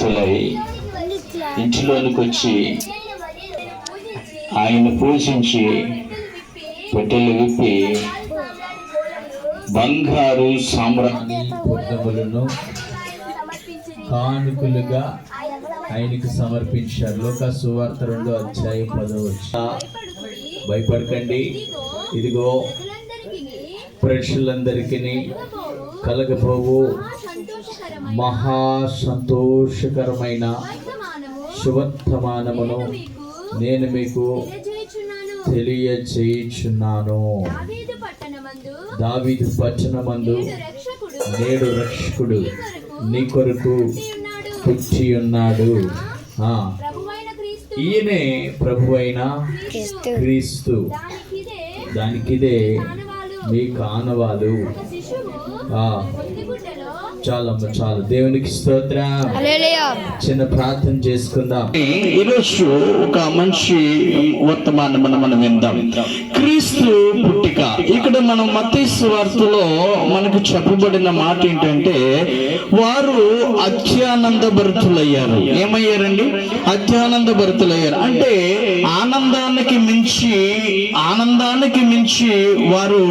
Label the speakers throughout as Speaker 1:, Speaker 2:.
Speaker 1: భక్తులై ఇంటిలోనికి వచ్చి ఆయన పూజించి పెట్టెలు విప్పి బంగారు సామ్రాణి పొట్టములను కానుకలుగా ఆయనకు సమర్పించారు. లోకా సువార్త 2:10. భయపడకండి, ఇదిగో ప్రేక్షకులందరికీ కలగబోవు మహా సంతోషకరమైన శుభవర్తమానమును నేను మీకు తెలియచేయుచున్నాను. దావీదు పట్టణమందు నేడు రక్షకుడు నీ కొరకు పుట్టి ఉన్నాడు. ఈయనే ప్రభువైన క్రీస్తు. దానికిదే మీ కానవాలు. చాలు. దేవునికి స్తోత్రం. చిన్న ప్రార్థన చేసుకుందాం. ఈరోజు ఒక మంచి వర్తమానం మనం విందాం. క్రీస్తు పుట్టిక. ఇక్కడ మనం మత్తయి సువార్తలో మనకు చెప్పబడిన మాట ఏంటంటే, వారు అత్యానంద భరితులయ్యారు. ఏమయ్యారండి? అత్యానంద భరితులయ్యారు. అంటే ఆనందానికి మించి వారు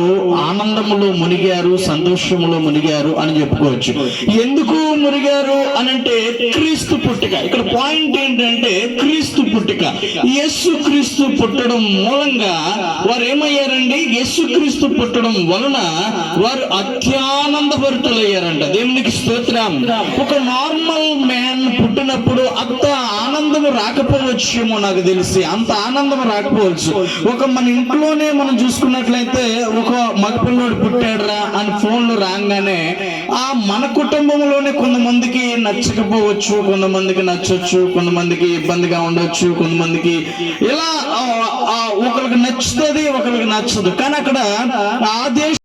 Speaker 1: ఆనందములో మునిగారు, సంతోషములో మునిగారు అని చెప్పుకోవచ్చు. ఎందుకు మునిగారు అనంటే క్రీస్తు పుట్టిక. ఇక్కడ పాయింట్ ఏంటంటే క్రీస్తు పుట్టిక. యేసు క్రీస్తు పుట్టడం మూలంగా వారు ఏమయ్యారండి? యేసు క్రీస్తు పుట్టడం వలన వారు అత్యానంద భరితులయ్యారంట. దేవునికి స్తోత్రం. ఒక నార్మల్ మ్యాన్ పుట్టినప్పుడు అంత ఆనందము రాకపోవచ్చేమో, నాకు తెలిసి అంత ఆనందం రాకపోవచ్చు. మన ఇంట్లోనే మనం చూసుకున్నట్లయితే ఒక మగపిల్లోడు పుట్టాడురా అని ఫోన్లు రాగానే మన కుటుంబంలోనే కొంతమందికి నచ్చకపోవచ్చు, కొంతమందికి నచ్చొచ్చు, కొంతమందికి ఇబ్బందిగా ఉండొచ్చు, కొంతమందికి ఇలా ఒకరికి నచ్చుతుంది, ఒకరికి నచ్చదు. కానీ అక్కడ ఆ దేశం